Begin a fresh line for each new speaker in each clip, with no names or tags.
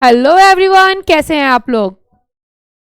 Hello everyone, कैसे हैं आप लोग।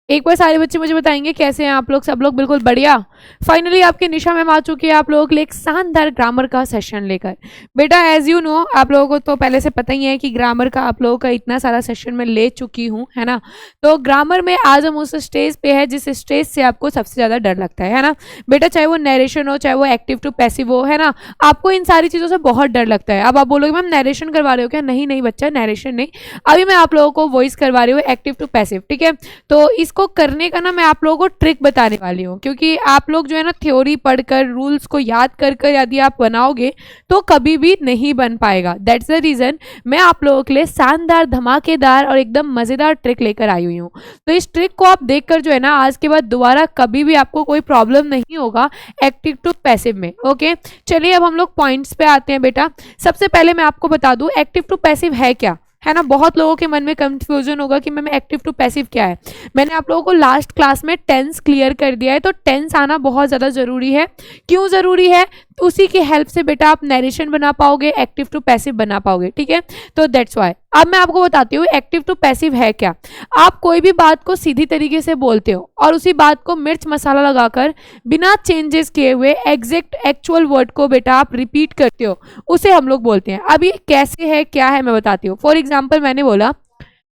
एक बार सारे बच्चे मुझे बताएंगे कैसे हैं आप लोग। सब लोग बिल्कुल बढ़िया। फाइनली आपकी निशा मैम आ चुकी है आप लोगों के लिए एक शानदार ग्रामर का सेशन लेकर। बेटा एज यू नो, आप लोगों को तो पहले से पता ही है कि ग्रामर का आप लोगों का इतना सारा सेशन मैं ले चुकी हूँ, है ना। तो ग्रामर में आज हम उस स्टेज पे है जिस स्टेज से आपको सबसे ज़्यादा डर लगता है ना बेटा। चाहे वो नरेशन हो, चाहे वो एक्टिव टू पैसिव हो, है ना। आपको इन सारी चीज़ों से बहुत डर लगता है। अब आप बोलोगे मैम नरेशन करवा रहे हो क्या? नहीं नहीं बच्चा, नरेशन नहीं। अभी मैं आप लोगों को वॉइस करवा रही हूँ एक्टिव टू पैसिव, ठीक है। तो इसको करने का ना मैं आप लोगों को ट्रिक बताने वाली हूँ, क्योंकि आप लोग जो है ना थ्योरी पढ़कर रूल्स को याद कर कर यदि आप बनाओगे तो कभी भी नहीं बन पाएगा। दैट्स द रीजन मैं आप लोगों के लिए शानदार, धमाकेदार और एकदम मजेदार ट्रिक लेकर आई हुई हूँ। तो इस ट्रिक को आप देखकर जो है ना आज के बाद दोबारा कभी भी आपको कोई प्रॉब्लम नहीं होगा एक्टिव टू पैसिव में। ओके, चलिए अब हम लोग पॉइंट्स पे आते हैं बेटा। सबसे पहले मैं आपको बता दूं एक्टिव टू पैसिव है क्या, है ना। बहुत लोगों के मन में कंफ्यूजन होगा कि मैम एक्टिव टू पैसिव क्या है। मैंने आप लोगों को लास्ट क्लास में टेंस क्लियर कर दिया है, तो टेंस आना बहुत ज़्यादा ज़रूरी है। क्यों ज़रूरी है? तो उसी की हेल्प से बेटा आप नरेशन बना पाओगे, एक्टिव टू पैसिव बना पाओगे, ठीक है। तो दैट्स वाई अब मैं आपको बताती हूँ एक्टिव टू पैसिव है क्या। आप कोई भी बात को सीधी तरीके से बोलते हो और उसी बात को मिर्च मसाला लगाकर बिना चेंजेस किए हुए एग्जैक्ट एक्चुअल वर्ड को बेटा आप रिपीट करते हो, उसे हम लोग बोलते हैं। अब ये कैसे है, क्या है, मैं बताती हूँ। फॉर एग्जाम्पल मैंने बोला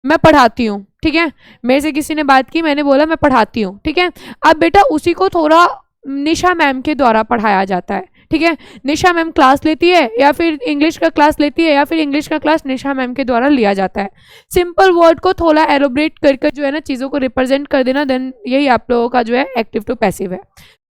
मैं पढ़ाती हूँ, ठीक है। मेरे से किसी ने बात की, मैंने बोला मैं पढ़ाती हूँ, ठीक है। अब बेटा उसी को थोड़ा निशा मैम के द्वारा पढ़ाया जाता है, ठीक है। निशा मैम क्लास लेती है या फिर इंग्लिश का क्लास लेती है या फिर इंग्लिश का क्लास निशा मैम के द्वारा लिया जाता है। सिंपल वर्ड को थोड़ा एलोबरेट करके जो है ना चीज़ों को रिप्रेजेंट कर देना, देन यही आप लोगों का जो है एक्टिव टू पैसिव है।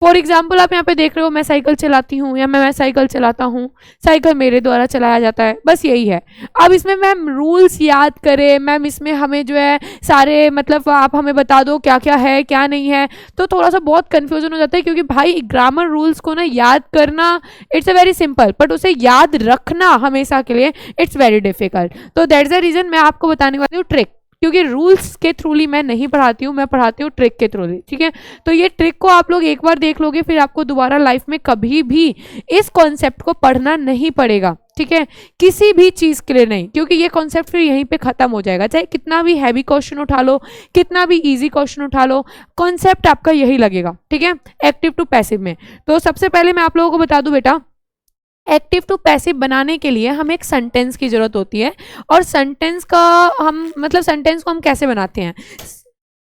फॉर एग्जाम्पल आप यहाँ पे देख रहे हो मैं साइकिल चलाती हूँ या मैं साइकिल चलाता हूँ, साइकिल मेरे द्वारा चलाया जाता है, बस यही है। अब इसमें मैम रूल्स याद करें, मैम इसमें हमें जो है सारे मतलब आप हमें बता दो क्या क्या है क्या नहीं है, तो थोड़ा सा बहुत कन्फ्यूजन हो जाता है। क्योंकि भाई ग्रामर रूल्स को ना याद करना it's a very simple, but उसे याद रखना हमेशा के लिए इट्स वेरी डिफिकल्ट। तो दैट्स द रीजन मैं आपको बताने वाली हूँ ट्रिक, क्योंकि रूल्स के थ्रूली मैं नहीं पढ़ाती हूँ, मैं पढ़ाती हूँ ट्रिक के थ्रूली, ठीक है। तो ये ट्रिक को आप लोग एक बार देख लोगे फिर आपको दोबारा लाइफ में कभी भी इस कॉन्सेप्ट को पढ़ना नहीं पड़ेगा, ठीक है। किसी भी चीज़ के लिए नहीं, क्योंकि ये कॉन्सेप्ट फिर यहीं पे खत्म हो जाएगा। चाहे कितना भी हैवी क्वेश्चन उठा लो, कितना भी इजी क्वेश्चन उठा लो, कॉन्सेप्ट आपका यही लगेगा, ठीक है, एक्टिव टू पैसिव में। तो सबसे पहले मैं आप लोगों को बता दूं बेटा, एक्टिव टू पैसिव बनाने के लिए हमें एक सेंटेंस की जरूरत होती है। और सेंटेंस का हम मतलब सेंटेंस को हम कैसे बनाते हैं,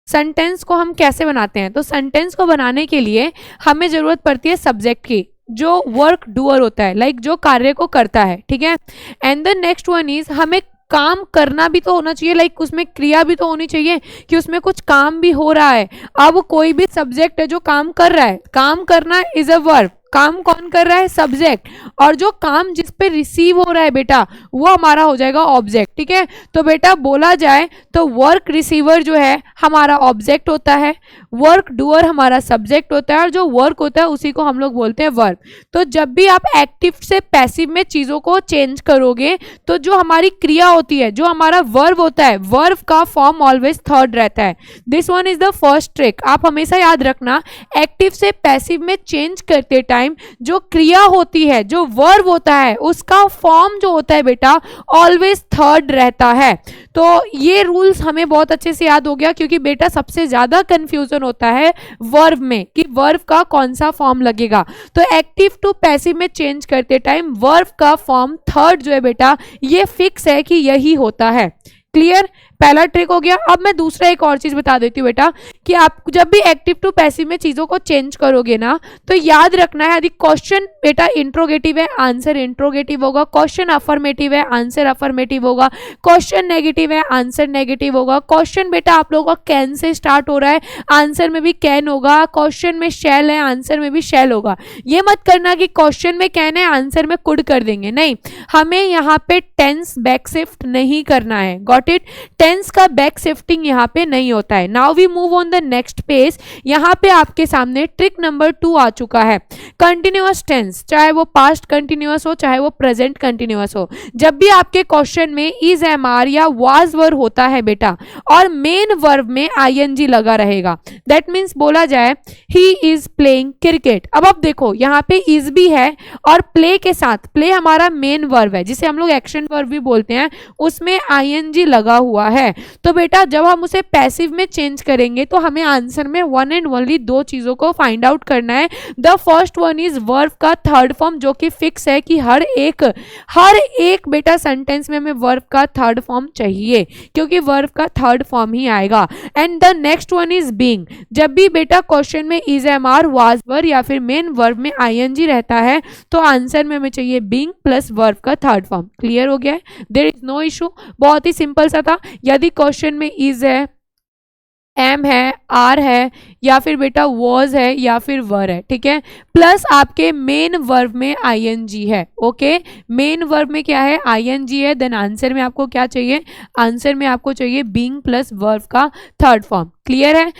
सेंटेंस को हम कैसे बनाते हैं, तो सेंटेंस को बनाने के लिए हमें जरूरत पड़ती है सब्जेक्ट की, जो वर्क डूअर होता है, लाइक जो कार्य को करता है, ठीक है। And the next one is हमें काम करना भी तो होना चाहिए, लाइक उसमें क्रिया भी तो होनी चाहिए कि उसमें कुछ काम भी हो रहा है। अब कोई भी सब्जेक्ट है जो काम कर रहा है, काम करना इज अ वर्ब, काम कौन कर रहा है? सब्जेक्ट। और जो काम जिस पे रिसीव हो रहा है बेटा वो हमारा हो जाएगा ऑब्जेक्ट, ठीक है। तो बेटा बोला जाए तो वर्क रिसीवर जो है हमारा ऑब्जेक्ट होता है, वर्क डूअर हमारा सब्जेक्ट होता है, और जो वर्क होता है उसी को हम लोग बोलते हैं वर्ब। तो जब भी आप एक्टिव से पैसिव में चीज़ों को चेंज करोगे तो जो हमारी क्रिया होती है, जो हमारा वर्ब होता है, वर्ब का फॉर्म ऑलवेज थर्ड रहता है। This one is the first trick. आप हमेशा याद रखना एक्टिव से पैसिव में चेंज करते टाइम जो क्रिया होती है, जो वर्ब होता है, उसका फॉर्म जो होता है बेटा ऑलवेज थर्ड रहता है। तो ये रूल्स हमें बहुत अच्छे से याद हो गया, क्योंकि बेटा सबसे ज्यादा कंफ्यूजन होता है वर्ब में कि वर्ब का कौन सा फॉर्म लगेगा। तो एक्टिव टू पैसिव में चेंज करते टाइम वर्ब का फॉर्म थर्ड जो है बेटा ये फिक्स है कि यही होता है। क्लियर? पहला ट्रिक हो गया। अब मैं दूसरा एक और चीज बता देती हूँ बेटा कि आप जब भी एक्टिव टू पैसिव में चीजों को चेंज करोगे ना तो याद रखना है, यदि क्वेश्चन बेटा इंट्रोगेटिव है आंसर इंट्रोगेटिव होगा, क्वेश्चन अफर्मेटिव है आंसर अफर्मेटिव होगा, क्वेश्चन नेगेटिव है आंसर नेगेटिव होगा, क्वेश्चन बेटा आप लोगों का कैन से स्टार्ट हो रहा है आंसर में भी कैन होगा, क्वेश्चन में शैल है आंसर में भी शैल होगा। ये मत करना कि क्वेश्चन में कैन है आंसर में कुड कर देंगे, नहीं, हमें यहाँ पे टेंस बैक शिफ्ट नहीं करना है। Got it? टेंस का बैक शिफ्टिंग यहाँ पे नहीं होता है। Now we move on the next page. यहाँ पे आपके सामने ट्रिक नंबर 2 आ चुका है। कंटिन्यूअस टेंस, चाहे वो पास्ट कंटिन्यूअस हो चाहे वो प्रेजेंट कंटिन्यूअस हो, जब भी आपके क्वेश्चन में इज एम आर या वाज वर्ब होता है बेटा और मेन वर्ब में आईएनजी लगा रहेगा, दैट मीन्स बोला जाए ही इज प्लेइंग क्रिकेट। अब आप देखो यहाँ पे इज भी है और प्ले के साथ, प्ले हमारा मेन वर्ब है जिसे हम लोग एक्शन वर्ब भी बोलते हैं, उसमें आईएनजी लगा हुआ है। तो बेटा जब हम उसे पैसिव में चेंज करेंगे तो हमें आंसर में वन एंड ओनली दो चीजों को फाइंड आउट करना है। The first one is verb का थर्ड फॉर्म, जो कि फिक्स है कि हर एक बेटा सेंटेंस में हमें वर्ब का थर्ड फॉर्म चाहिए, क्योंकि वर्ब का थर्ड फॉर्म ही आएगा। And the next one is being. जब भी बेटा क्वेश्चन में इज, एम, आर, वाज, वर या फिर मेन वर्ब में आईएनजी रहता है तो आंसर में हमें चाहिए बीइंग प्लस वर्ब का थर्ड फॉर्म। क्लियर हो गया है? देयर इज नो इशू, बहुत ही सिंपल सा था। यदि क्वेश्चन में इज है, एम है, आर है या फिर बेटा वॉज है या फिर वर है, ठीक है, प्लस आपके मेन वर्ब में आईएनजी है। ओके, मेन वर्ब में क्या है? आईएनजी है। देन आंसर में आपको क्या चाहिए? आंसर में आपको चाहिए बीइंग प्लस वर्ब का थर्ड फॉर्म। क्लियर है?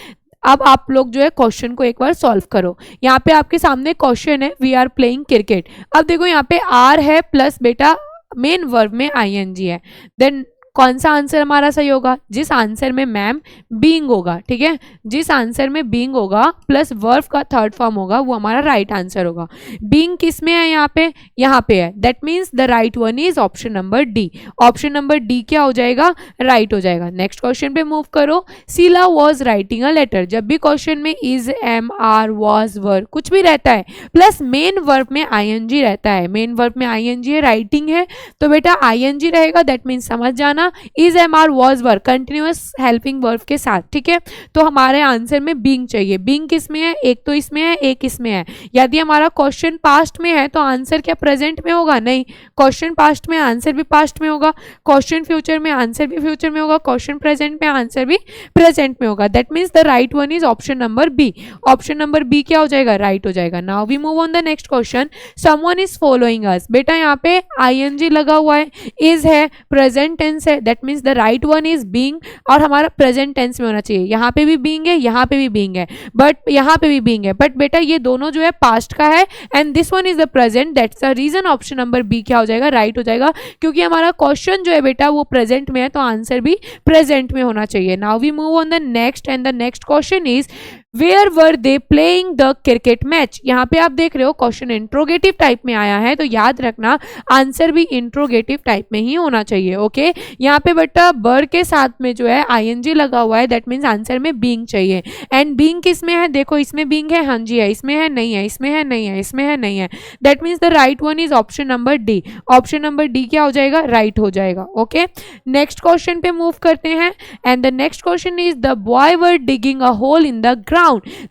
अब आप लोग जो है क्वेश्चन को एक बार सॉल्व करो। यहाँ पे आपके सामने क्वेश्चन है, वी आर प्लेइंग क्रिकेट। अब देखो यहाँ पे आर है प्लस बेटा मेन वर्ब में आईएनजी है। देन कौन सा आंसर हमारा सही होगा? जिस आंसर में मैम बीइंग होगा, ठीक है, जिस आंसर में बीइंग होगा प्लस वर्ब का थर्ड फॉर्म होगा वो हमारा राइट आंसर होगा। बीइंग किस में है? यहाँ पे है। That means the right one is option number D. Option number D क्या हो जाएगा? राइट हो जाएगा। नेक्स्ट क्वेश्चन पे मूव करो। Sheela was writing a letter. जब भी क्वेश्चन में is, am, are, was, were कुछ भी रहता है प्लस मेन वर्ब में आईएनजी रहता है, मेन वर्ब में आईएनजी है, राइटिंग है तो बेटा आईएनजी रहेगा। दैट मीन्स समझ जाना is, am, are, was, were continuous helping verb के साथ, ठीक है। तो हमारे आंसर में बीइंग चाहिए। बीइंग किस में है? एक तो इसमें है, एक इसमें है। यदि हमारा क्वेश्चन पास्ट में है तो आंसर क्या प्रेजेंट में होगा? नहीं, क्वेश्चन पास्ट में आंसर भी पास्ट में होगा, क्वेश्चन फ्यूचर में आंसर भी फ्यूचर में होगा, क्वेश्चन प्रेजेंट में आंसर भी प्रेजेंट में होगा। That means the right one is option number B. Option number B क्या हो जाएगा? राइट हो जाएगा। Now we move on the next question. Someone is following us. बेटा यहाँ पे आईएनजी लगा हुआ है, इज है, प्रेजेंट टेंस है, that means the right one is being और हमारा प्रेजेंट टेंस में होना चाहिए। यहाँ पे भी बीइंग है, यहाँ पे भी बीइंग है, बट यहाँ पे भी बीइंग है, बट बेटा ये दोनों जो है पास्ट का है and this one is the present. That's the reason option number B क्या हो जाएगा? राइट हो जाएगा, क्योंकि हमारा क्वेश्चन जो है बेटा वो प्रेजेंट में है तो आंसर भी प्रेजेंट में होना चाहिए। Now we move on the next and the next question is where were they playing the cricket match. यहाँ पे आप देख रहे हो क्वेश्चन इंट्रोगेटिव टाइप में आया है तो याद रखना आंसर भी इंट्रोगेटिव टाइप में ही होना चाहिए। ओके, यहाँ पे बेटा बर के साथ में जो है आईएनजी लगा हुआ है, दैट मीन्स आंसर में बीइंग चाहिए। एंड बीइंग किस में है? देखो इसमें बीइंग है, हाँ जी है, इसमें है नहीं है, इसमें है नहीं है, इसमें है नहीं है। That means the right one is option number D. Option number D क्या हो जाएगा? राइट हो जाएगा। ओके, नेक्स्ट क्वेश्चन पे मूव करते हैं and the next question is the boy were digging a hole in the ground.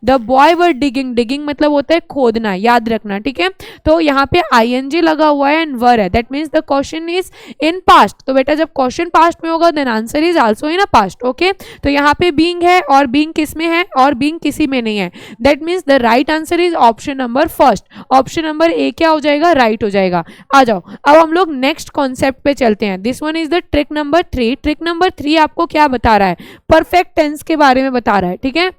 The boy were digging, digging मतलब होता है खोदना, याद रखना, ठीक है। तो यहाँ पे आईएनजी लगा हुआ है एंड वर है, that means the question is in past. तो बेटा जब क्वेश्चन पास्ट में होगा then answer is also in a past. Okay, तो यहाँ पे बीइंग है और बीइंग किस में है? और बीइंग किसी में नहीं है। That means the right answer is option number first. Option number A क्या हो जाएगा? राइट हो जाएगा। आ जाओ अब हम लोग नेक्स्ट कॉन्सेप्ट पे चलते हैं। This one is the trick number 3। Trick number 3 आपको क्या बता रहा है? परफेक्ट टेंस के बारे में बता रहा है, ठीक है।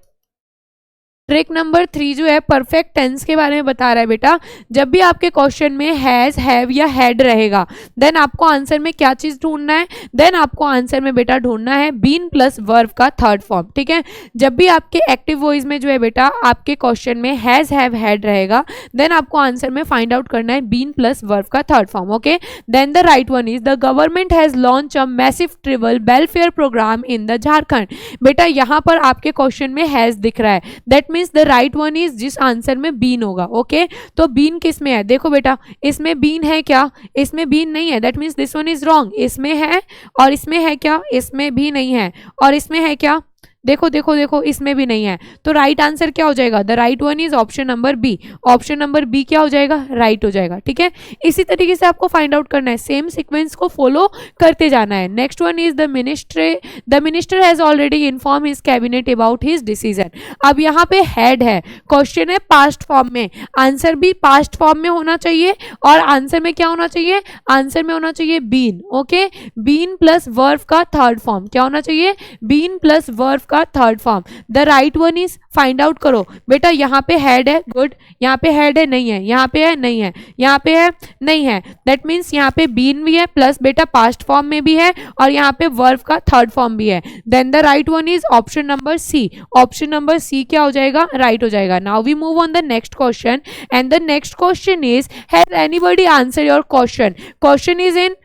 ट्रिक नंबर 3 जो है परफेक्ट टेंस के बारे में बता रहा है। बेटा जब भी आपके क्वेश्चन में हैज, हैव या हैड रहेगा देन आपको आंसर में क्या चीज ढूंढना है? देन आपको आंसर में बेटा ढूंढना है बीन प्लस वर्ब का थर्ड फॉर्म, ठीक है। जब भी आपके एक्टिव वॉइस में जो है बेटा आपके क्वेश्चन में हैज, हैव, हैड रहेगा देन आपको आंसर में फाइंड आउट करना है बीन प्लस वर्ब का third form. Okay, then the right one is the government has launch a massive tribal welfare programme in the Jharkhand. बेटा यहाँ पर आपके क्वेश्चन में हैज दिख रहा है, that means the right one is जिस आंसर में बीन होगा। ओके, तो बीन किस में है? देखो बेटा इसमें बीन है क्या? इसमें बीन नहीं है, that means this one is wrong. इसमें है और इसमें है क्या? इसमें भी नहीं है। और इसमें है क्या? देखो देखो देखो इसमें भी नहीं है। तो राइट आंसर क्या हो जाएगा? The right one is option number B. Option number B क्या हो जाएगा? राइट हो जाएगा, ठीक है। इसी तरीके से आपको फाइंड आउट करना है, सेम सीक्वेंस को फॉलो करते जाना है। Next one is the minister has already inform his cabinet about his decision. अब यहाँ पे हैड है, क्वेश्चन है पास्ट फॉर्म में, आंसर भी पास्ट फॉर्म में होना चाहिए और आंसर में क्या होना चाहिए? आंसर में होना चाहिए been. Okay, been plus verb का थर्ड फॉर्म क्या होना चाहिए? बीन प्लस वर्ब का third form. The right one is, find out करो बेटा। यहाँ पे हैड है, गुड। यहाँ पे हैड है, नहीं है। यहाँ पे है, नहीं है। यहाँ पे है, नहीं है। दैट मीन्स यहाँ पे बीन भी है प्लस बेटा पास्ट फॉर्म में भी है और यहाँ पे वर्ब का थर्ड फॉर्म भी है। Then the right one is option number C. Option number C क्या हो जाएगा? राइट हो जाएगा। Now we move on the next question and the next question is has anybody answer your question. Question is in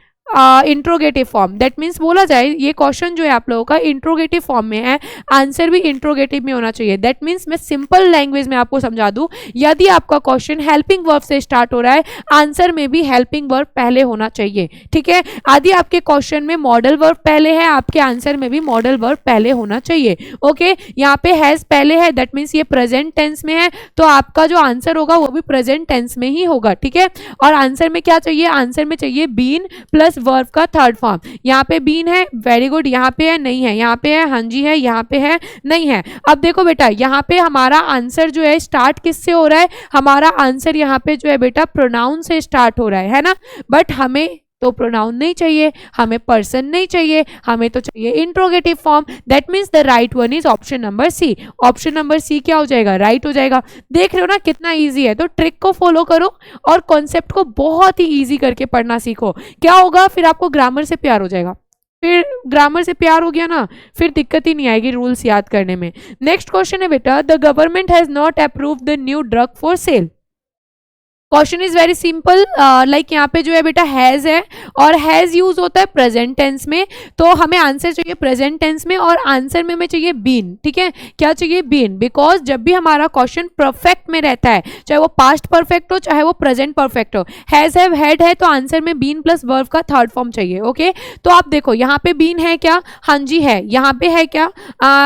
interrogative form, that means बोला जाए ये question जो है आप लोगों का इंट्रोगेटिव फॉर्म में है, आंसर भी इंट्रोगेटिव में होना चाहिए। दैट मीन्स मैं सिंपल लैंग्वेज में आपको समझा दूं, यदि आपका क्वेश्चन हेल्पिंग वर्ब से स्टार्ट हो रहा है, आंसर में भी हेल्पिंग वर्ब पहले होना चाहिए, ठीक है। यदि आपके क्वेश्चन में मॉडल वर्ब पहले है, आपके आंसर में भी मॉडल वर्ब पहले होना चाहिए। ओके, यहाँ पे हैज पहले है, दैट मीन्स ये प्रेजेंट टेंस में है, तो आपका जो आंसर होगा वो भी प्रेजेंट टेंस में ही होगा, ठीक है। और आंसर में क्या चाहिए, आंसर में चाहिए बीन प्लस वर्ब का थर्ड फॉर्म। यहाँ पे बीन है, वेरी गुड, यहाँ पे है नहीं है, यहाँ पे है हाँ जी है, यहाँ पे है नहीं है। अब देखो बेटा यहाँ पे हमारा आंसर जो है स्टार्ट किससे हो रहा है, हमारा आंसर यहाँ पे जो है बेटा प्रोनाउन से स्टार्ट हो रहा है ना। बट हमें तो प्रोनाउन नहीं चाहिए, हमें पर्सन नहीं चाहिए, हमें तो चाहिए interrogative form. That means the right one is option number C. Option number C क्या हो जाएगा, राइट हो जाएगा। देख रहे हो ना कितना इजी है, तो ट्रिक को फॉलो करो और कॉन्सेप्ट को बहुत ही इजी करके पढ़ना सीखो। क्या होगा, फिर आपको ग्रामर से प्यार हो जाएगा। फिर ग्रामर से प्यार हो गया ना, फिर दिक्कत ही नहीं आएगी रूल्स याद करने में। नेक्स्ट क्वेश्चन है बेटा, the government has not approved the new drug for sale. Question is very simple, like यहाँ पे जो है बेटा हैज है और हैज यूज होता है प्रेजेंट टेंस में, तो हमें आंसर चाहिए प्रेजेंट टेंस में और आंसर में हमें चाहिए बीन, ठीक है। क्या चाहिए, बीन, बिकॉज जब भी हमारा क्वेश्चन परफेक्ट में रहता है, चाहे वो पास्ट परफेक्ट हो चाहे वो प्रेजेंट परफेक्ट हो, हैज हैव हैड है, तो आंसर में बीन प्लस वर्ब का थर्ड फॉर्म चाहिए। ओके, तो आप देखो यहाँ पे बीन है क्या, हाँ जी है, यहाँ पे है क्या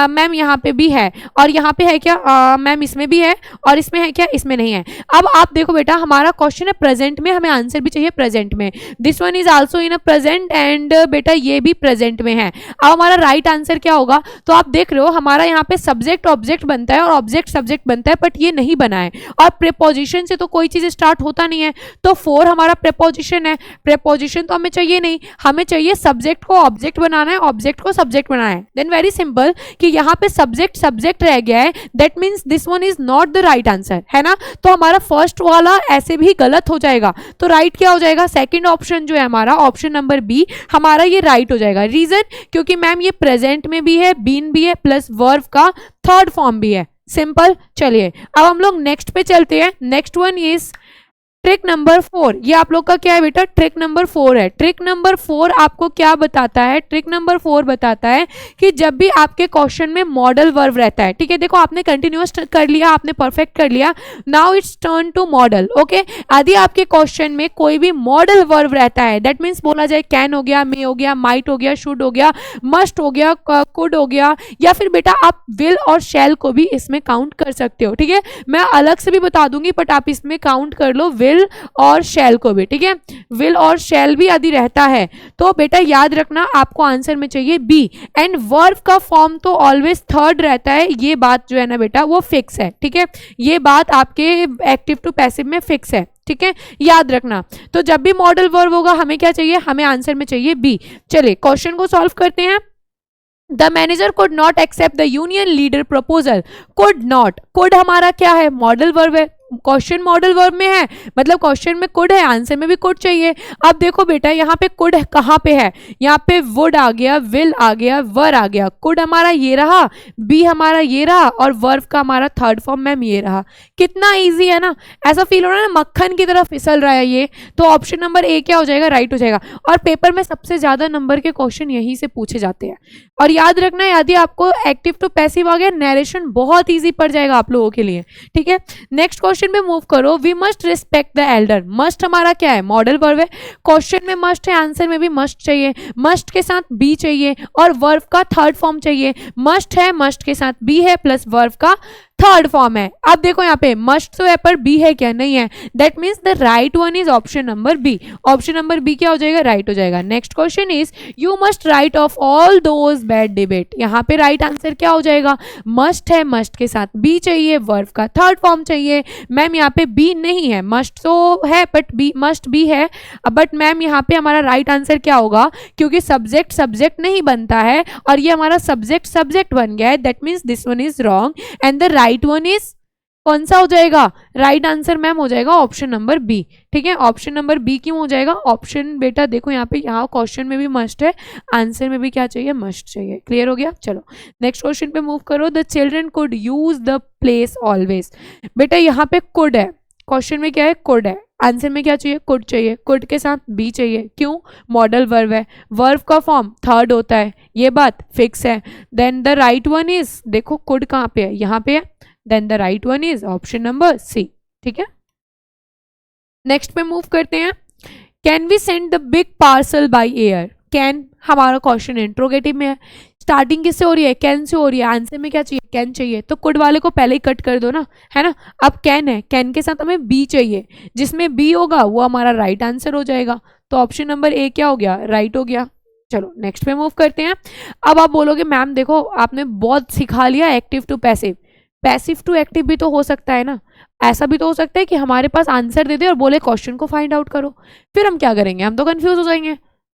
मैम, यहाँ पे भी है, और यहाँ पे है क्या मैम, इसमें भी है, और इसमें है क्या, इसमें नहीं है। अब आप देखो बेटा हमारा क्वेश्चन है प्रेजेंट में, हमें आंसर भी चाहिए प्रेजेंट में। This one is also in a present and बेटा ये भी प्रेजेंट में है। अब हमारा राइट आंसर क्या होगा, तो आप देख रहे हो हमारा यहाँ पे सब्जेक्ट ऑब्जेक्ट बनता है और ऑब्जेक्ट सब्जेक्ट बनता है, बट ये नहीं बना है, और प्रीपोजिशन से तो कोई चीज स्टार्ट होता नहीं है, तो फोर हमारा प्रीपोजिशन है। प्रीपोजिशन तो हमें चाहिए नहीं, हमें चाहिए सब्जेक्ट को ऑब्जेक्ट बनाना है, ऑब्जेक्ट को सब्जेक्ट बनाना है। देन वेरी सिंपल कि यहाँ पे सब्जेक्ट सब्जेक्ट रह गया है, that means this one is not the right answer, है ना। तो हमारा फर्स्ट वाला ऐसे भी गलत हो जाएगा, तो राइट क्या हो जाएगा, सेकंड ऑप्शन जो है हमारा ऑप्शन नंबर बी, हमारा ये राइट हो जाएगा। रीजन, क्योंकि मैम ये प्रेजेंट में भी है, बीन भी है, प्लस वर्ब का थर्ड फॉर्म भी है। सिंपल। चलिए अब हम लोग नेक्स्ट पे चलते हैं। Next one is trick number 4। ये आप लोग का क्या है बेटा, ट्रिक नंबर 4 है। ट्रिक नंबर 4 आपको क्या बताता है, ट्रिक नंबर 4 बताता है कि जब भी आपके क्वेश्चन में मॉडल वर्ब रहता है, ठीक है, देखो आपने कंटिन्यूअस कर लिया, आपने परफेक्ट कर लिया, now it's turn to modal. Okay, यदि आपके क्वेश्चन में कोई भी मॉडल वर्ब रहता है, दैट मीन्स बोला जाए कैन हो गया, मे हो गया, माइट हो गया, शुड हो गया, मस्ट हो गया, कुड हो गया, या फिर बेटा आप विल और शैल को भी इसमें काउंट कर सकते हो, ठीक है। मैं अलग से भी बता दूंगी, बट आप इसमें काउंट कर लो विल और शैल को भी, ठीक है। विल और शैल भी यदि रहता है तो बेटा याद रखना आपको आंसर में चाहिए बी, एंड वर्ब का फॉर्म तो ऑलवेज थर्ड रहता है। ये बात जो है ना बेटा वो फिक्स है, ठीक है, ये बात आपके एक्टिव टू पैसिव में फिक्स है, ठीक है, याद रखना। तो जब भी मॉडल वर्ब होगा हमें क्या चाहिए, हमें आंसर में चाहिए बी। चलिए क्वेश्चन को सॉल्व करते हैं। The manager could not accept the union leader proposal. Could not, could हमारा क्या है, मॉडल वर्ब है, क्वेश्चन मॉडल वर्ब में है, मतलब क्वेश्चन में कुड है, आंसर में भी कुड चाहिए। अब देखो बेटा यहाँ पे कुड कहाँ पे है, यहाँ पे वुड आ गया, विल आ गया, वर आ गया, कुड हमारा ये रहा, बी हमारा ये रहा, और वर्ब का हमारा थर्ड फॉर्म मैम ये रहा। कितना इजी है ना, ऐसा फील हो रहा है ना मक्खन की तरह फिसल रहा है ये। तो ऑप्शन नंबर ए क्या हो जाएगा, राइट हो जाएगा। और पेपर में सबसे ज्यादा नंबर के क्वेश्चन यहीं से पूछे जाते हैं। और याद रखना यदि आपको एक्टिव टू पैसिव आ गया, नरेशन बहुत ईजी पड़ जाएगा आप लोगों के लिए, ठीक है। नेक्स्ट क्वेश्चन में मूव करो। We must respect the elder. Must हमारा क्या है, मॉडल वर्ब है, क्वेश्चन में मस्ट है, आंसर में भी मस्ट चाहिए, मस्ट के साथ बी चाहिए और वर्ब का थर्ड फॉर्म चाहिए। मस्ट है, मस्ट के साथ बी है, प्लस वर्ब का थर्ड फॉर्म है। अब देखो यहाँ पे मस्ट तो है पर बी है क्या, नहीं है, that means the right one is option number B. Option number B क्या हो जाएगा, राइट हो जाएगा। Next question is you must write off all those bad debate. यहाँ पे राइट आंसर क्या हो जाएगा, मस्ट है, मस्ट के साथ बी चाहिए, वर्ब का थर्ड फॉर्म चाहिए। मैम यहाँ पे बी नहीं है, मस्ट तो है बट बी, मस्ट बी है, बट मैम यहाँ पे हमारा राइट आंसर क्या होगा, क्योंकि सब्जेक्ट सब्जेक्ट नहीं बनता है और ये हमारा सब्जेक्ट सब्जेक्ट बन गया है, that means this one is wrong and the right one is कौन सा हो जाएगा, राइट आंसर मैम हो जाएगा ऑप्शन नंबर बी, ठीक है। ऑप्शन नंबर बी क्यों हो जाएगा, ऑप्शन बेटा देखो यहाँ पे, यहाँ क्वेश्चन में भी मस्ट है, आंसर में भी क्या चाहिए, मस्ट चाहिए। क्लियर हो गया। चलो नेक्स्ट क्वेश्चन पे मूव करो। The children could use the place always. बेटा यहाँ पे कुड है, क्वेश्चन में क्या है, कुड है। आंसर में क्या चाहिए, कुड चाहिए, कुड के साथ बी चाहिए, क्यों, मॉडल वर्ब है, वर्ब का फॉर्म थर्ड होता है, ये बात फिक्स है। Then the right one is, देखो कुड कहाँ पे है, यहाँ पे है, then the right one is option number C. ठीक है, नेक्स्ट पे मूव करते हैं। Can we send the big parcel by air, can हमारा क्वेश्चन इंट्रोगेटिव में है, स्टार्टिंग किससे हो रही है, कैन से हो रही है, आंसर में क्या चाहिए, कैन चाहिए, तो कुड वाले को पहले ही कट कर दो ना, है ना। अब कैन है, कैन के साथ हमें बी चाहिए, जिसमें बी होगा वो हमारा राइट आंसर हो जाएगा, तो ऑप्शन नंबर ए क्या हो गया, राइट हो गया। चलो नेक्स्ट पे मूव करते हैं। अब आप बोलोगे मैम देखो आपने बहुत सिखा लिया active to passive, passive to active भी तो हो सकता है ना, ऐसा भी तो हो सकता है कि हमारे पास आंसर दे दे और बोले क्वेश्चन को फाइंड आउट करो, फिर हम क्या करेंगे, हम तो कंफ्यूज हो जाएंगे,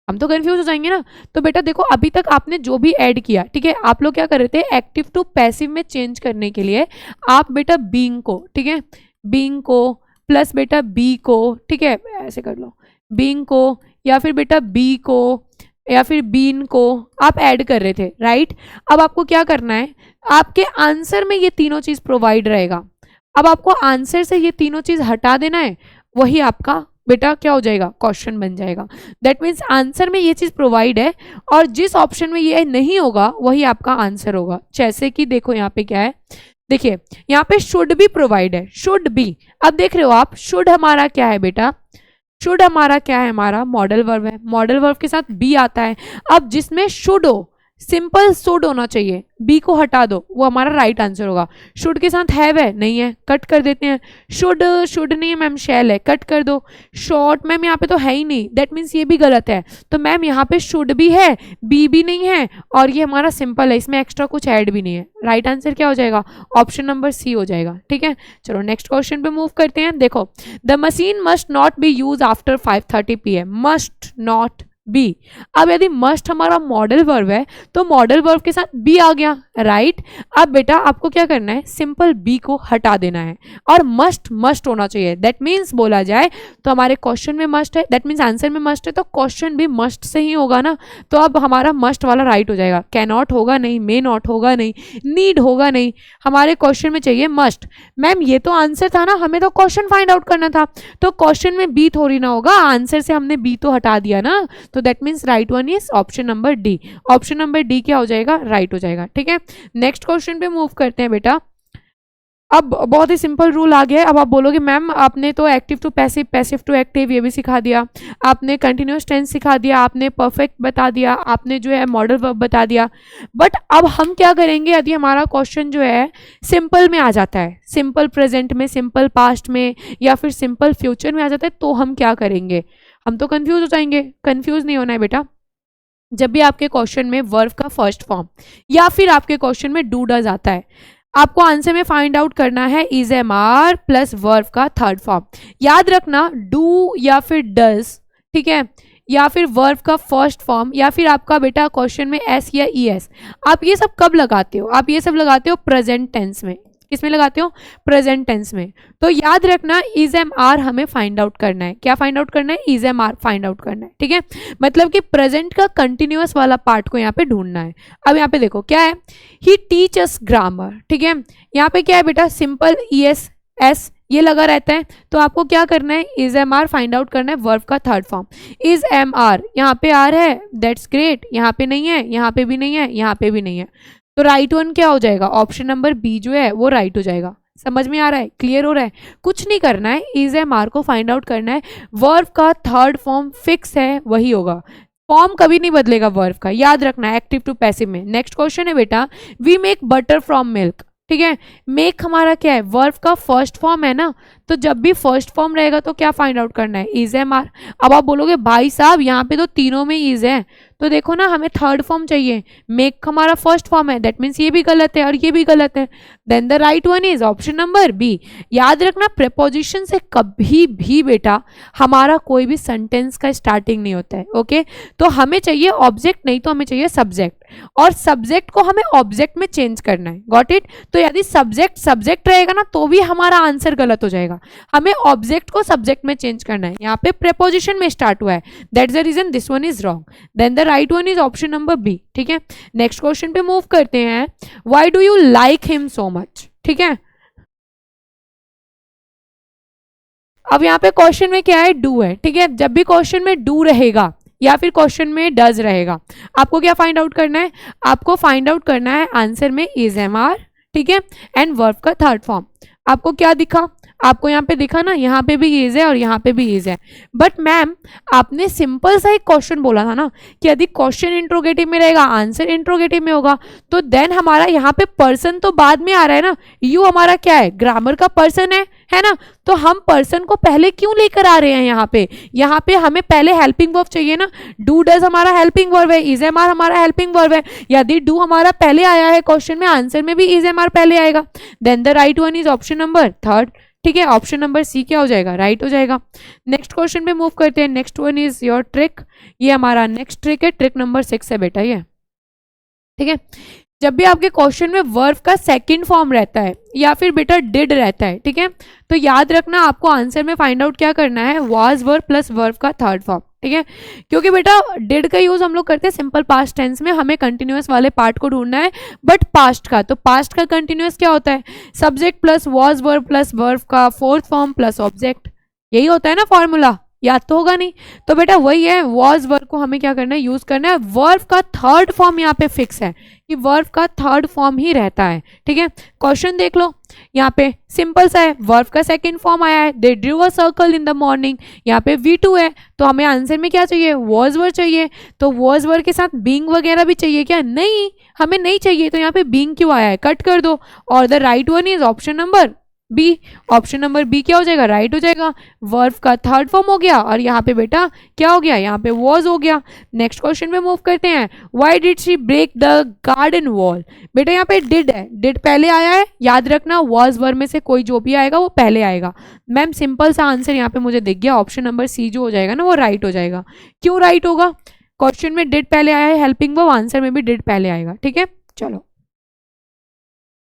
हम तो कंफ्यूज हो जाएंगे ना। तो बेटा देखो अभी तक आपने जो भी ऐड किया, ठीक है, आप लोग क्या कर रहे थे, एक्टिव टू पैसिव में चेंज करने के लिए आप बेटा बीइंग को, ठीक है, बीइंग को प्लस बेटा बी को, ठीक है, ऐसे कर लो, बीइंग को या फिर बेटा बी को या फिर बीन को आप ऐड कर रहे थे, राइट। अब आपको क्या करना है, आपके आंसर में ये तीनों चीज प्रोवाइड रहेगा, अब आपको आंसर से ये तीनों चीज हटा देना है, वही आपका बेटा क्या हो जाएगा, क्वेश्चन बन जाएगा। दैट मीन्स आंसर में ये चीज प्रोवाइड है और जिस ऑप्शन में ये नहीं होगा वही आपका आंसर होगा। जैसे कि देखो यहाँ पे क्या है, देखिए यहाँ पे शुड भी प्रोवाइड है, शुड बी, अब देख रहे हो आप, शुड हमारा क्या है बेटा, शुड हमारा क्या है, हमारा मॉडल वर्ब है, मॉडल वर्ब के साथ बी आता है। अब जिसमें शुड हो, सिंपल शुड होना चाहिए, बी को हटा दो, वो हमारा राइट आंसर होगा। शुड के साथ हैव है, नहीं है, कट कर देते हैं। शुड, शुड नहीं है मैम, शैल है, कट कर दो। शॉर्ट मैम यहाँ पे तो है ही नहीं, दैट मीन्स ये भी गलत है, तो मैम यहाँ पे शुड भी है, बी भी नहीं है, और ये हमारा सिंपल है, इसमें एक्स्ट्रा कुछ ऐड भी नहीं है। राइट आंसर क्या हो जाएगा, ऑप्शन नंबर सी हो जाएगा। ठीक है, चलो नेक्स्ट क्वेश्चन पे मूव करते हैं। देखो, the machine must not be use after 5:30 PM, must not be. अब यदि मस्ट हमारा मॉडल वर्ब है तो मॉडल वर्ब के साथ बी आ गया, राइट। अब बेटा आपको क्या करना है, सिंपल बी को हटा देना है और मस्ट मस्ट होना चाहिए। दैट मीन्स बोला जाए तो हमारे क्वेश्चन में मस्ट है, दैट मीन्स आंसर में मस्ट है, तो क्वेश्चन भी मस्ट से ही होगा ना। तो अब हमारा मस्ट वाला राइट हो जाएगा, कैन नॉट होगा नहीं, मे नॉट होगा नहीं, नीड होगा नहीं, हमारे क्वेश्चन में चाहिए मस्ट। मैम ये तो आंसर था ना, हमें तो क्वेश्चन फाइंड आउट करना था, तो क्वेश्चन में बी थोड़ी ना होगा, आंसर से हमने बी तो हटा दिया ना, तो that means right one is option number D. Option number D क्या हो जाएगा, राइट हो जाएगा। ठीक है, नेक्स्ट क्वेश्चन पे मूव करते हैं बेटा। अब बहुत ही सिंपल रूल आ गया है। अब आप बोलोगे मैम आपने तो active to passive, passive to active ये भी सिखा दिया, आपने कंटिन्यूअस टेंस सिखा दिया, आपने परफेक्ट बता दिया, आपने जो है मॉडल वर्ब बता दिया, बट अब हम क्या करेंगे यदि हमारा क्वेश्चन जो है सिंपल में आ जाता है, सिंपल प्रेजेंट में, सिंपल पास्ट में या फिर सिंपल फ्यूचर में आ जाता है, तो हम क्या करेंगे, हम तो कंफ्यूज हो जाएंगे। कंफ्यूज नहीं होना है बेटा, जब भी आपके क्वेश्चन में वर्ब का फर्स्ट फॉर्म या फिर आपके क्वेश्चन में डू डज आता है, आपको आंसर में फाइंड आउट करना है is am are plus verb का थर्ड फॉर्म। याद रखना डू या फिर डज, ठीक है, या फिर वर्ब का फर्स्ट फॉर्म या फिर आपका बेटा क्वेश्चन में एस या ई एस, आप ये सब कब लगाते हो, आप ये सब लगाते हो प्रेजेंट टेंस में। किसमें लगाते हो, प्रेजेंट टेंस में। तो याद रखना इज एम आर हमें फाइंड आउट करना है, क्या फाइंड आउट करना है, is am are find out करना है। ठीक है, मतलब कि प्रेजेंट का कंटिन्यूअस वाला पार्ट को यहाँ पे ढूंढना है। अब यहाँ पे देखो क्या है, ही टीच अस ग्रामर, ठीक है, यहाँ पे क्या है बेटा, सिंपल ई एस एस ये लगा रहता है, तो आपको क्या करना है, is am are find out करना है, वर्ब का third form is am are, यहाँ पे आर है, दैट्स ग्रेट, यहाँ पे नहीं है, यहाँ पे भी नहीं है, यहाँ पे भी नहीं है, तो राइट वन क्या हो जाएगा, ऑप्शन नंबर बी जो है वो राइट हो जाएगा। समझ में आ रहा है, क्लियर हो रहा है, कुछ नहीं करना है, इज एम आर को फाइंड आउट करना है, वर्ब का थर्ड फॉर्म फिक्स है वही होगा, फॉर्म कभी नहीं बदलेगा वर्ब का, याद रखना एक्टिव टू पैसिव में। नेक्स्ट क्वेश्चन है बेटा, we make butter from milk, ठीक है, मेक हमारा क्या है, वर्ब का फर्स्ट फॉर्म है ना, तो जब भी फर्स्ट फॉर्म रहेगा तो क्या फाइंड आउट करना है, इज एम आर। अब आप बोलोगे भाई साहब यहाँ पे तो तीनों में इज है, तो देखो ना हमें थर्ड फॉर्म चाहिए, मेक हमारा फर्स्ट फॉर्म है, दैट मीन्स ये भी गलत है और ये भी गलत है, then the right one is option number B. याद रखना प्रीपोजिशन से कभी भी बेटा हमारा कोई भी सेंटेंस का स्टार्टिंग नहीं होता है, ओके। तो हमें चाहिए ऑब्जेक्ट, नहीं तो हमें चाहिए सब्जेक्ट, और सब्जेक्ट को हमें ऑब्जेक्ट में चेंज करना है, गॉट इट। तो यदि सब्जेक्ट सब्जेक्ट रहेगा ना तो भी हमारा आंसर गलत हो जाएगा, हमें ऑब्जेक्ट को सब्जेक्ट में चेंज करना है, यहाँ पे प्रीपोजिशन में स्टार्ट हुआ है, that's the reason this one is wrong, then the right one is option number B. ठीक है, नेक्स्ट क्वेश्चन पे मूव करते हैं, why do you like him so much, ठीक है। अब यहाँ पे क्वेश्चन में क्या है, डू है, ठीक है। जब भी क्वेश्चन में डू रहेगा या फिर क्वेश्चन में डज रहेगा, आपको क्या फाइंड आउट करना है, आपको फाइंड आउट करना है आंसर में इज एम आर, ठीक है, एंड वर्ब का थर्ड फॉर्म। आपको क्या दिखा, आपको यहाँ पे दिखा ना, यहाँ पे भी इज है और यहाँ पे भी इज है। बट मैम आपने सिंपल सा एक क्वेश्चन बोला था ना कि यदि क्वेश्चन इंट्रोगेटिव में रहेगा आंसर इंट्रोगेटिव में होगा, तो देन हमारा यहाँ पे पर्सन तो बाद में आ रहा है ना, यू हमारा क्या है, ग्रामर का पर्सन है ना। तो हम पर्सन को पहले क्यों लेकर आ रहे हैं यहाँ पे हमें पहले हेल्पिंग वर्ब चाहिए ना। डू डज हमारा हेल्पिंग वर्ब है, इज एम आर हमारा हेल्पिंग वर्ब है। यदि डू हमारा पहले आया है क्वेश्चन में, आंसर में भी इज एम आर पहले आएगा। Then the right one is option number third, ठीक है। ऑप्शन नंबर सी क्या हो जाएगा, राइट हो जाएगा। नेक्स्ट क्वेश्चन पे मूव करते हैं। Next one is your trick, ये हमारा नेक्स्ट ट्रिक है, ट्रिक नंबर 6 है बेटा ये, ठीक है। जब भी आपके क्वेश्चन में वर्ब का सेकंड फॉर्म रहता है या फिर बेटा डिड रहता है, ठीक है, तो याद रखना आपको आंसर में फाइंड आउट क्या करना है, वाज वर्ब प्लस वर्ब का थर्ड फॉर्म, ठीक है। क्योंकि बेटा डिड का यूज हम लोग करते हैं सिंपल पास्ट टेंस में, हमें कंटिन्यूअस वाले पार्ट को ढूंढना है, बट पास्ट का, तो पास्ट का कंटिन्यूअस क्या होता है, subject plus was verb plus verb का फोर्थ फॉर्म प्लस ऑब्जेक्ट, यही होता है ना फॉर्मूला, याद तो होगा नहीं। तो बेटा वही है, वॉज वर्ब को हमें क्या करना है, यूज करना है। वर्ब का थर्ड फॉर्म यहाँ पे फिक्स है कि वर्ब का थर्ड फॉर्म ही रहता है, ठीक है। क्वेश्चन देख लो, यहाँ पे सिंपल सा है, वर्ब का सेकंड फॉर्म आया है, दे drew a circle in the morning, यहाँ पे V2 है, तो हमें आंसर में क्या चाहिए, वॉज वर्ब चाहिए। तो वॉज वर्ब के साथ बीइंग वगैरह भी चाहिए क्या, नहीं, हमें नहीं चाहिए, तो यहाँ पे बीइंग क्यों आया है, कट कर दो। और the right one is option number B, option number B क्या हो जाएगा, राइट हो जाएगा। वर्ब का थर्ड फॉर्म हो गया और यहाँ पे बेटा क्या हो गया, यहाँ पे वॉज हो गया। नेक्स्ट क्वेश्चन पे मूव करते हैं। Why did she break the garden wall, बेटा यहाँ पे डिड है, डिड पहले आया है, याद रखना वॉज वर्ब में से कोई जो भी आएगा वो पहले आएगा। मैम सिंपल सा आंसर यहाँ पे मुझे दिख गया, ऑप्शन नंबर सी जो हो जाएगा ना वो राइट हो जाएगा। क्यों राइट होगा, क्वेश्चन में डिड पहले आया है, हेल्पिंग वर्ब, आंसर में भी डिड पहले आएगा, ठीक है। चलो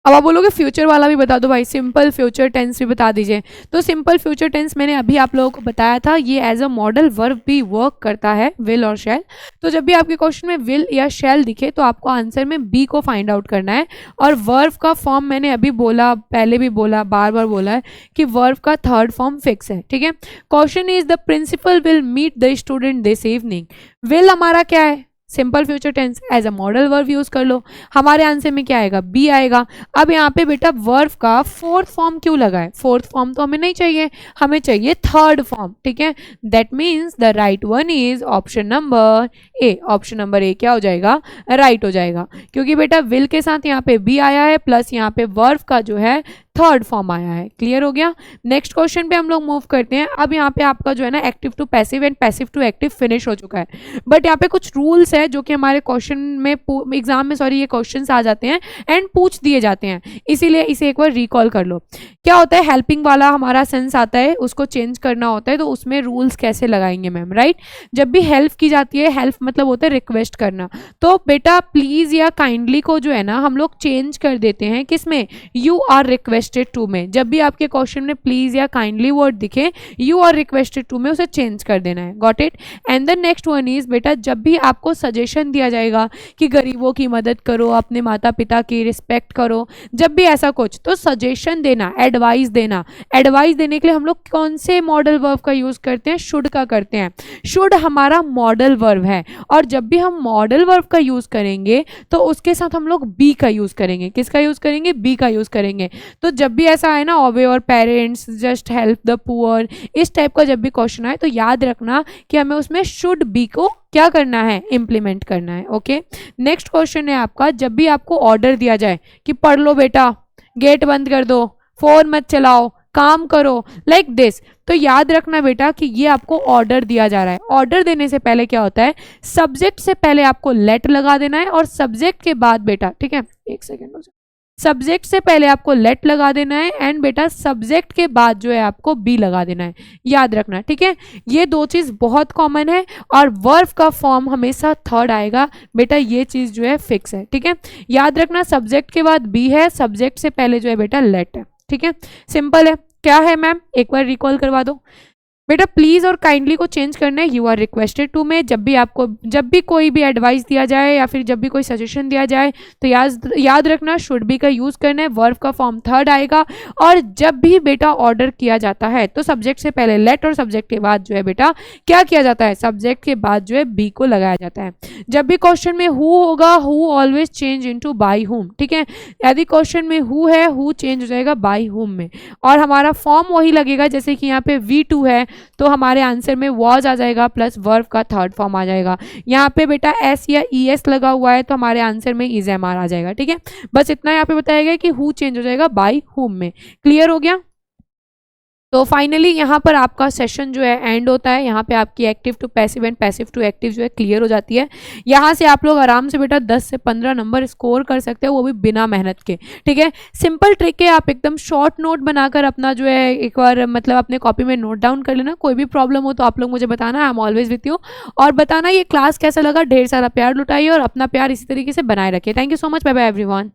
अब आप बोलोगे फ्यूचर वाला भी बता दो भाई, सिंपल फ्यूचर टेंस भी बता दीजिए। तो सिंपल फ्यूचर टेंस मैंने अभी आप लोगों को बताया था, ये एज अ मॉडल वर्ब भी वर्क करता है, विल और शैल। तो जब भी आपके क्वेश्चन में विल या शैल दिखे तो आपको आंसर में बी को फाइंड आउट करना है। और वर्ब का फॉर्म मैंने अभी बोला, पहले भी बोला, बार बार बोला है कि वर्ब का थर्ड फॉर्म फिक्स है, ठीक है। Question is the principal will meet the student this evening, will हमारा क्या है, simple future tense, as a modal verb use कर लो, हमारे आंसर में क्या आएगा, बी आएगा। अब यहाँ पे बेटा वर्ब का फोर्थ फॉर्म क्यों लगा है, फोर्थ फॉर्म तो हमें नहीं चाहिए, हमें चाहिए थर्ड फॉर्म, ठीक है। That means the right one is option number A, option number A क्या हो जाएगा, राइट हो जाएगा। क्योंकि बेटा विल के साथ यहाँ पे बी आया है प्लस यहाँ पे वर्ब का जो है थर्ड फॉर्म आया है, क्लियर हो गया। नेक्स्ट क्वेश्चन पे हम लोग मूव करते हैं। अब यहाँ पे आपका जो है ना active to passive and passive to active finish हो चुका है, बट यहाँ पे कुछ रूल्स है जो कि हमारे क्वेश्चन में एग्जाम में ये क्वेश्चंस आ जाते हैं एंड पूछ दिए जाते हैं, इसीलिए इसे एक बार रिकॉल कर लो। क्या होता है, हेल्पिंग वाला हमारा सेंस आता है, उसको चेंज करना होता है, तो उसमें रूल्स कैसे लगाएंगे मैम, राइट। जब भी हेल्प की जाती है, हेल्प मतलब होता है रिक्वेस्ट करना, तो बेटा प्लीज या काइंडली को जो है ना हम लोग चेंज कर देते हैं किसमें, यू आर रिक्वेस्टेड टू में। जब भी आपके क्वेश्चन में प्लीज या काइंडली वर्ड दिखे, यू आर रिक्वेस्टेड टू में उसे चेंज कर देना है, got it. And the next one is बेटा जब भी आपको सजेशन दिया जाएगा कि गरीबों की मदद करो, अपने माता पिता की रिस्पेक्ट करो, जब भी ऐसा कुछ, तो सजेशन देना, एडवाइस देना, एडवाइस देने के लिए हम लोग कौन से मॉडल वर्ब का यूज करते हैं, शुड का करते हैं। शुड हमारा मॉडल वर्ब है, और जब भी हम मॉडल वर्ब का यूज करेंगे तो उसके साथ हम लोग बी का यूज करेंगे, किसका यूज करेंगे, बी का यूज करेंगे। तो जब भी ऐसा आए ना, ओबे और parents, just help the poor, इस टाइप का जब भी क्वेश्चन आए तो याद रखना कि हमें उसमें शुड बी को क्या करना है, इंप्लीमेंट करना है, ओके। नेक्स्ट क्वेश्चन है आपका, जब भी आपको ऑर्डर दिया जाए कि पढ़ लो बेटा, गेट बंद कर दो, फोन मत चलाओ, काम करो, लाइक दिस, तो याद रखना बेटा कि ये आपको ऑर्डर दिया जा रहा है। ऑर्डर देने से पहले क्या होता है, सब्जेक्ट से पहले आपको लेट लगा देना है, और सब्जेक्ट के बाद बेटा, ठीक है, एक सेकेंड हो जाए, सब्जेक्ट से पहले आपको लेट लगा देना है, एंड बेटा सब्जेक्ट के बाद जो है आपको बी लगा देना है, याद रखना, ठीक है। ये दो चीज बहुत कॉमन है, और वर्ब का फॉर्म हमेशा थर्ड आएगा बेटा, ये चीज जो है फिक्स है, ठीक है। याद रखना सब्जेक्ट के बाद बी है, सब्जेक्ट से पहले जो है बेटा लेट है, ठीक है, सिंपल है। क्या है मैम, एक बार रिकॉल करवा दो। बेटा प्लीज और काइंडली को चेंज करना है, यू आर रिक्वेस्टेड टू में। जब भी कोई भी एडवाइस दिया जाए या फिर जब भी कोई सजेशन दिया जाए तो याद रखना शुड बी का यूज करना है, वर्ब का फॉर्म थर्ड आएगा। और जब भी बेटा ऑर्डर किया जाता है तो सब्जेक्ट से पहले लेट और सब्जेक्ट के बाद जो है बेटा क्या किया जाता है, सब्जेक्ट के बाद जो है बी को लगाया जाता है। जब भी क्वेश्चन में हु होगा, who always change into by whom, ठीक है। यदि क्वेश्चन में हु है, हु चेंज हो जाएगा बाय हुम में, और हमारा फॉर्म वही लगेगा। जैसे कि यहाँ पे V2 है तो हमारे आंसर में वॉज आ जाएगा प्लस वर्ब का थर्ड फॉर्म आ जाएगा। यहाँ पे बेटा एस या ES लगा हुआ है तो हमारे आंसर में इज MR आ जाएगा, ठीक है। बस इतना यहाँ पे बताया गया कि हु चेंज हो जाएगा बाय हुम में। क्लियर हो गया? तो फाइनली यहाँ पर आपका सेशन जो है एंड होता है। यहाँ पे आपकी active to passive and passive to active जो है क्लियर हो जाती है। यहाँ से आप लोग आराम से बेटा 10 से 15 नंबर स्कोर कर सकते हैं, वो भी बिना मेहनत के, ठीक है। सिंपल ट्रिक है, आप एकदम शॉर्ट नोट बनाकर अपना जो है एक बार मतलब अपने कॉपी में नोट डाउन कर लेना। कोई भी प्रॉब्लम हो तो आप लोग मुझे बताना, I am always with you. और बताना ये क्लास कैसा लगा, ढेर सारा प्यार लुटाइए और अपना प्यार इसी तरीके से बनाए रखिए। Thank you so much, bye bye everyone.